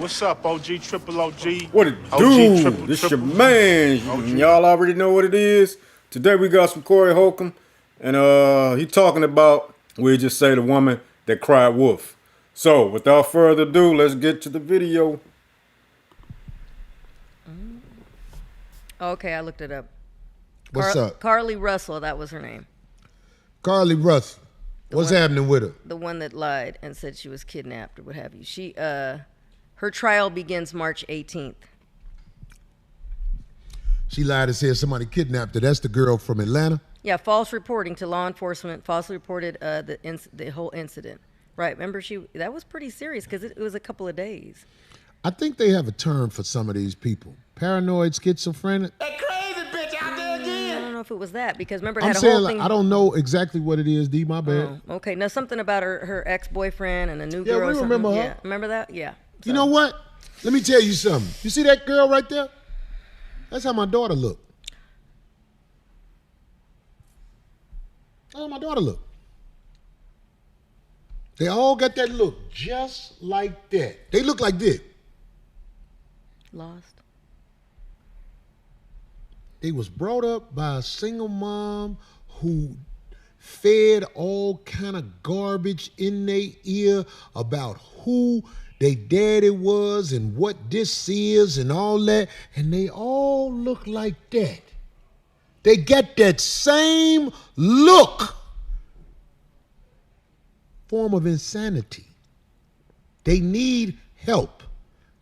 what's up, OG, triple OG? What it do? This your man. Y'all already know what it is. Today we got some Corey Holcomb, and he talking about, we just say, the woman that cried wolf. So, without further ado, let's get to the video. Okay, I looked it up. What's up? Carlee Russell, that was her name. Carlee Russell. What's happening with her? The one that lied and said she was kidnapped or what have you. Her trial begins March 18th. She lied and said somebody kidnapped her. That's the girl from Atlanta? Yeah, false reporting to law enforcement. Falsely reported the whole incident. Right, remember that was pretty serious because it was a couple of days. I think they have a term for some of these people. Paranoid, schizophrenic. That crazy bitch out there again. I don't know if it was that because remember it I'm had a saying whole thing. I don't know exactly what it is, D, my bad. Oh, okay, now something about her ex-boyfriend and a new girl. Yeah, we remember her. Yeah, remember that? Yeah. You know what? Let me tell you something. You see that girl right there? That's how my daughter look. That's how my daughter look. They all got that look just like that. They look like this. Lost. They was brought up by a single mom who fed all kind of garbage in their ear about who their daddy was and what this is and all that. And they all look like that. They got that same look. Form of insanity. They need help.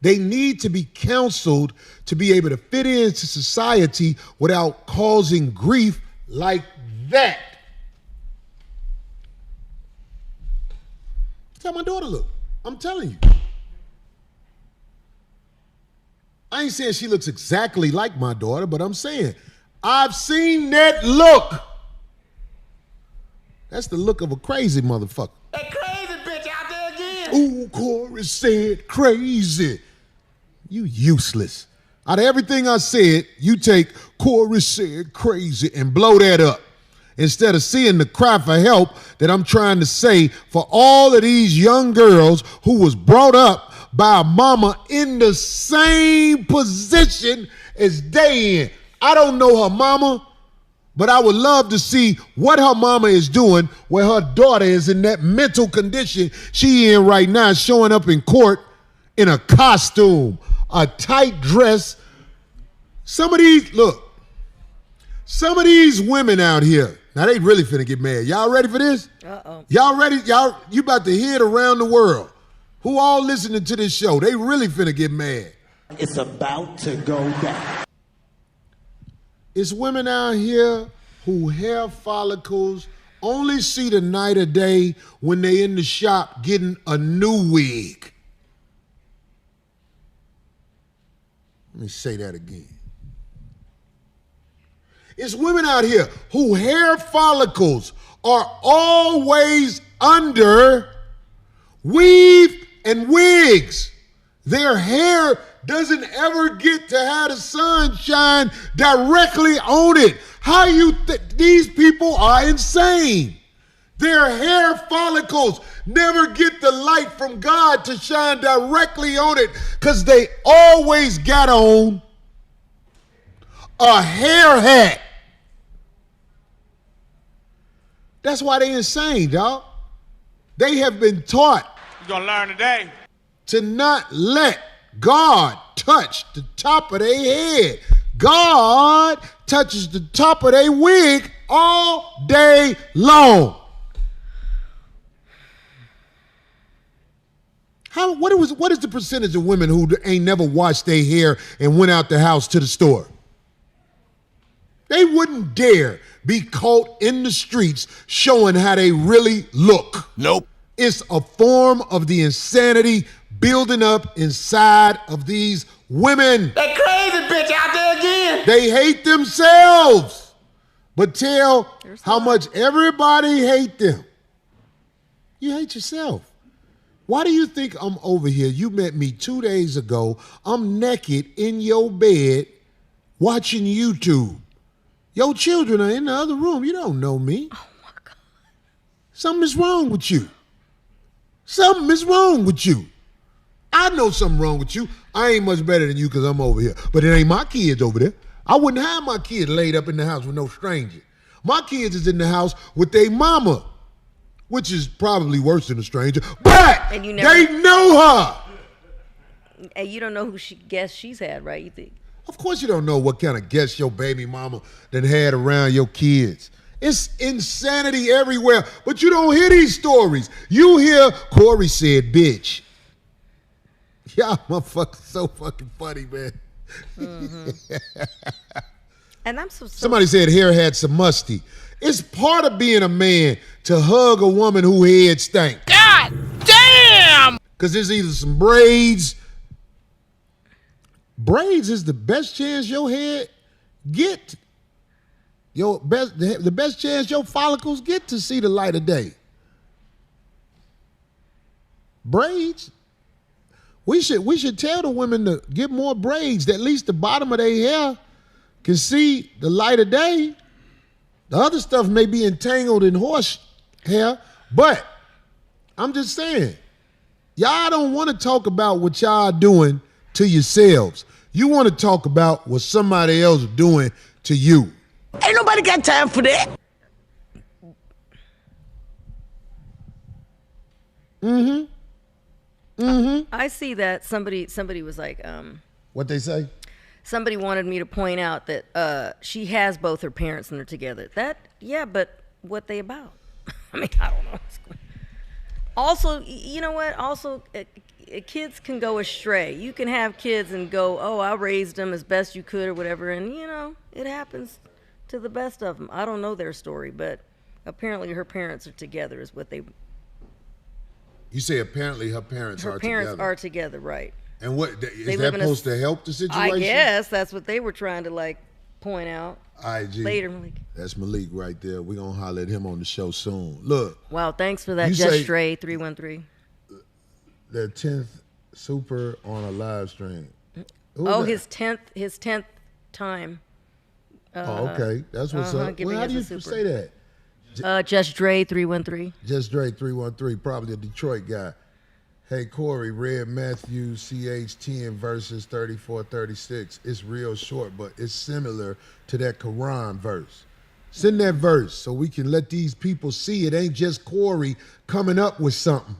They need to be counseled to be able to fit into society without causing grief like that. That's how my daughter look. I'm telling you. I ain't saying she looks exactly like my daughter, but I'm saying I've seen that look. That's the look of a crazy motherfucker. That crazy bitch out there again. Ooh, Corey said crazy. You useless. Out of everything I said, you take Corey said crazy and blow that up. Instead of seeing the cry for help that I'm trying to say for all of these young girls who was brought up by a mama in the same position as they in. I don't know her mama, but I would love to see what her mama is doing where her daughter is in that mental condition she in right now, showing up in court in a costume, a tight dress. Some of these women out here, now they really finna get mad. Y'all ready for this? Uh-oh. Y'all ready? You about to hear it around the world. Who all listening to this show? They really finna get mad. It's about to go down. It's women out here who hair follicles only see the night of day when they in the shop getting a new wig. Let me say that again. It's women out here who hair follicles are always under weave and wigs. Their hair doesn't ever get to have the sun shine directly on it. How you these people are insane. Their hair follicles never get the light from God to shine directly on it because they always got on a hair hat. That's why they insane, dog. They have been taught You gonna learn today. to not let God touch the top of their head. God touches the top of their wig all day long. What is the percentage of women who ain't never washed their hair and went out the house to the store? They wouldn't dare be caught in the streets showing how they really look. Nope. It's a form of the insanity building up inside of these women. That crazy bitch out there again. They hate themselves. But tell how much everybody hate them. You hate yourself. Why do you think I'm over here? You met me 2 days ago. I'm naked in your bed watching YouTube. Your children are in the other room. You don't know me. Oh, my God. Something is wrong with you. Something is wrong with you. I know something wrong with you. I ain't much better than you because I'm over here. But it ain't my kids over there. I wouldn't have my kids laid up in the house with no stranger. My kids is in the house with their mama, which is probably worse than a stranger. But And you they know her. And you don't know who guests she's had, right? You think? Of course you don't know what kind of guests your baby mama done had around your kids. It's insanity everywhere, but you don't hear these stories. You hear Corey said, bitch. Y'all motherfuckers so fucking funny, man. And I'm so Somebody said hair had some musty. It's part of being a man to hug a woman who head stank. God damn! Because there's either some braids. Braids is the best chance your head get. The best chance your follicles get to see the light of day. Braids. We should tell the women to get more braids. That at least the bottom of their hair can see the light of day. The other stuff may be entangled in horse hair, but I'm just saying, y'all don't want to talk about what y'all doing to yourselves. You want to talk about what somebody else is doing to you. Ain't nobody got time for that. I see that somebody was like, What they say? somebody wanted me to point out that she has both her parents and they're together. But what they about? I mean, I don't know. Also, you know what? Also, kids can go astray. You can have kids and go, oh, I raised them as best you could or whatever, and it happens to the best of them. I don't know their story, but apparently her parents are together is what they... You say apparently her parents are together. Her parents are together, right. And what is They that live in a supposed to help the situation? I guess that's what they were trying to point out. IG. Later, Malik. That's Malik right there. We're going to holler at him on the show soon. Look. Wow, thanks for that, You Just say- Stray 313. The 10th super on a live stream. Who Oh, is that? his 10th time. Oh, okay. That's what's up. giving Well, how us do a you super. say that? Just Dre 313. Just Drake 313, probably a Detroit guy. Hey, Corey, read Matthew CH 10 verses 34, 36. It's real short, but it's similar to that Quran verse. Send that verse so we can let these people see it ain't just Corey coming up with something.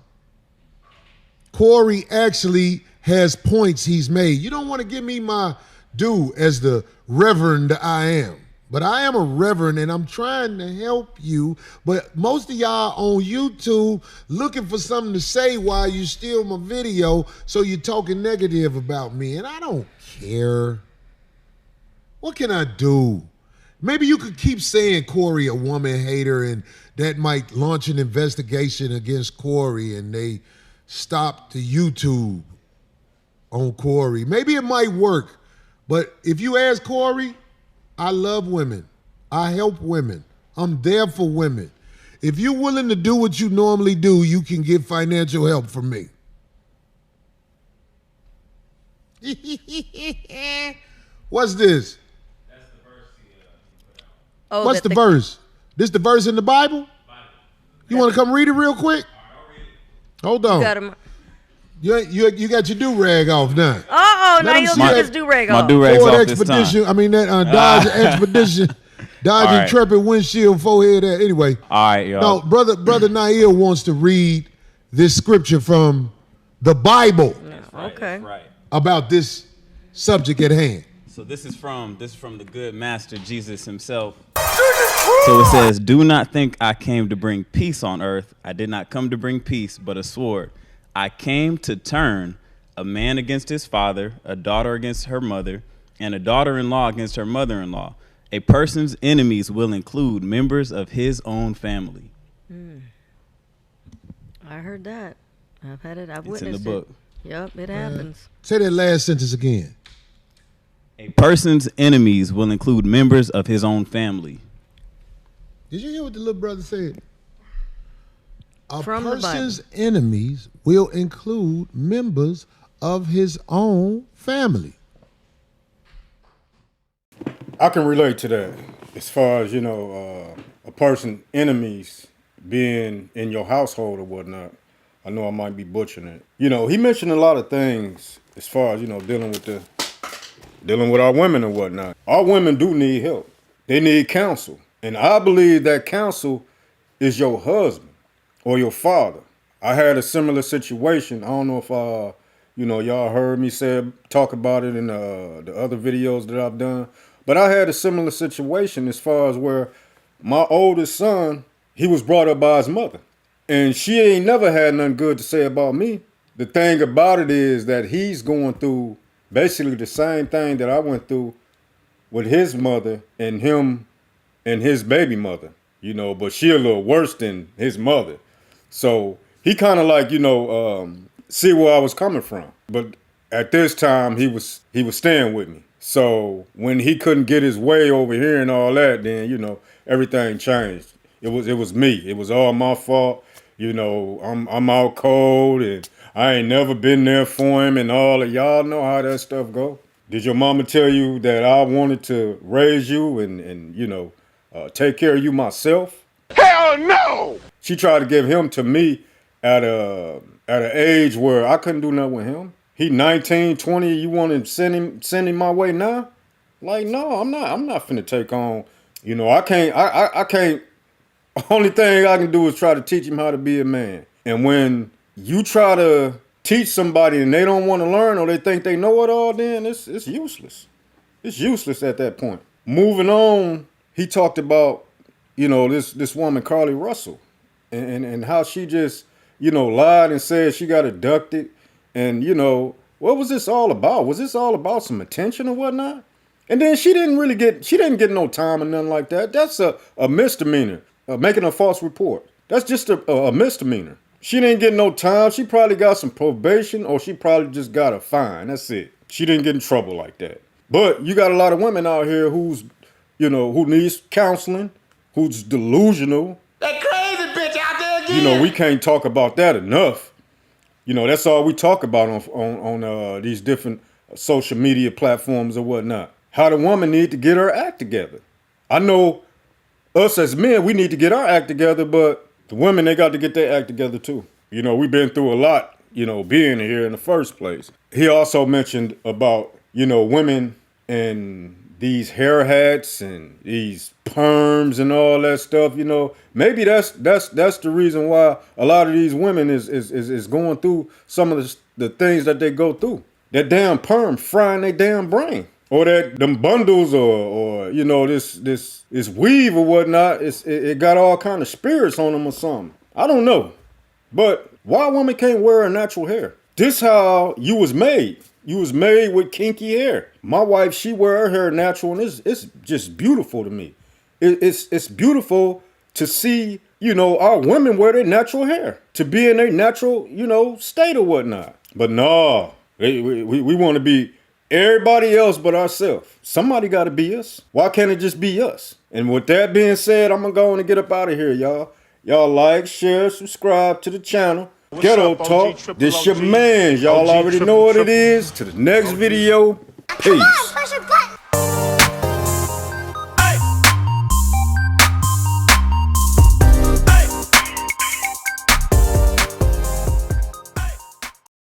Corey actually has points he's made. You don't want to give me my due as the reverend I am. But I am a reverend and I'm trying to help you. But most of y'all on YouTube looking for something to say while you steal my video, so you're talking negative about me. And I don't care. What can I do? Maybe you could keep saying Corey a woman hater and that might launch an investigation against Corey and they stop the YouTube on Corey. Maybe it might work. But if you ask Corey, I love women. I help women. I'm there for women. If you're willing to do what you normally do, you can get financial help from me. What's this? That's the verse he put out. Oh, What's the verse? This the verse in the Bible? You want to come read it real quick? I'll read it. Hold on. Got him. You got your do-rag off now. Oh, now Let him you'll see get that- his do-rag My off. do-rag's Ford off this Expedition. time. I mean that Dodge Expedition. Dodge All right. Intrepid windshield forehead. Anyway. All right, y'all. No, brother Nail wants to read this scripture from the Bible Okay. Right. about this subject at hand. So this is from the good master Jesus himself. So it says, "Do not think I came to bring peace on earth. I did not come to bring peace, but a sword. I came to turn a man against his father, a daughter against her mother, and a daughter-in-law against her mother-in-law. A person's enemies will include members of his own family." I heard that. I've had it. I've It's in witnessed the book. it. Yep, it happens. Say that last sentence again. A person's enemies will include members of his own family. Did you hear what the little brother said? A From the Bible. person's enemies will include members of his own family. I can relate to that as far as, a person's enemies being in your household or whatnot. I know I might be butchering it. You know, he mentioned a lot of things as far as, you know, dealing with our women and whatnot. Our women do need help. They need counsel. And I believe that counsel is your husband or your father. I had a similar situation. I don't know if y'all heard me talk about it in the other videos that I've done. But I had a similar situation as far as where my oldest son, he was brought up by his mother. And she ain't never had nothing good to say about me. The thing about it is that he's going through basically the same thing that I went through with his mother and him and his baby mother, you know, but she a little worse than his mother. So he kind of like, see where I was coming from. But at this time, he was staying with me. So when he couldn't get his way over here and all that, then, you know, everything changed. It was me. It was all my fault. You know, I'm out cold and I ain't never been there for him and all of y'all know how that stuff go. Did your mama tell you that I wanted to raise you and take care of you myself? Hell no! She tried to give him to me at an age where I couldn't do nothing with him. He 19, 20, you want to send him my way now? Like, no, I'm not finna take on, you know, I can't, only thing I can do is try to teach him how to be a man. And when you try to teach somebody and they don't want to learn or they think they know it all, then it's useless. It's useless at that point. Moving on, he talked about, you know, this woman, Carlee Russell, and how she just, you know, lied and said she got abducted. And, you know, what was this all about? Was this all about some attention or whatnot? And then she didn't get no time or nothing like that. That's a misdemeanor, making a false report. That's just a misdemeanor. She didn't get no time. She probably got some probation or she probably just got a fine. That's it. She didn't get in trouble like that. But you got a lot of women out here who needs counseling, who's delusional. That crazy bitch out there again. You know, we can't talk about that enough. You know, that's all we talk about on these different social media platforms or whatnot. How the woman need to get her act together. I know us as men, we need to get our act together, but the women, they got to get their act together too. You know, we've been through a lot, you know, being here in the first place. He also mentioned about, you know, women and these hair hats and these perms and all that stuff, you know. Maybe that's the reason why a lot of these women is going through some of the things that they go through. That damn perm frying their damn brain. Or that them bundles or you know, this weave or whatnot, it got all kind of spirits on them or something. I don't know. But why women can't wear her natural hair? This how you was made. You was made with kinky hair. My wife, she wear her hair natural, and it's just beautiful to me. It's beautiful to see, you know, our women wear their natural hair, to be in their natural, you know, state or whatnot. But no, we want to be everybody else but ourselves. Somebody got to be us. Why can't it just be us? And with that being said, I'm going to go on and get up out of here, y'all. Y'all like, share, subscribe to the channel. Ghetto up, OG, Talk. triple This your OG? man. Y'all OG, already triple, know what it triple. is. To the next video. Come on, Peace. push a button.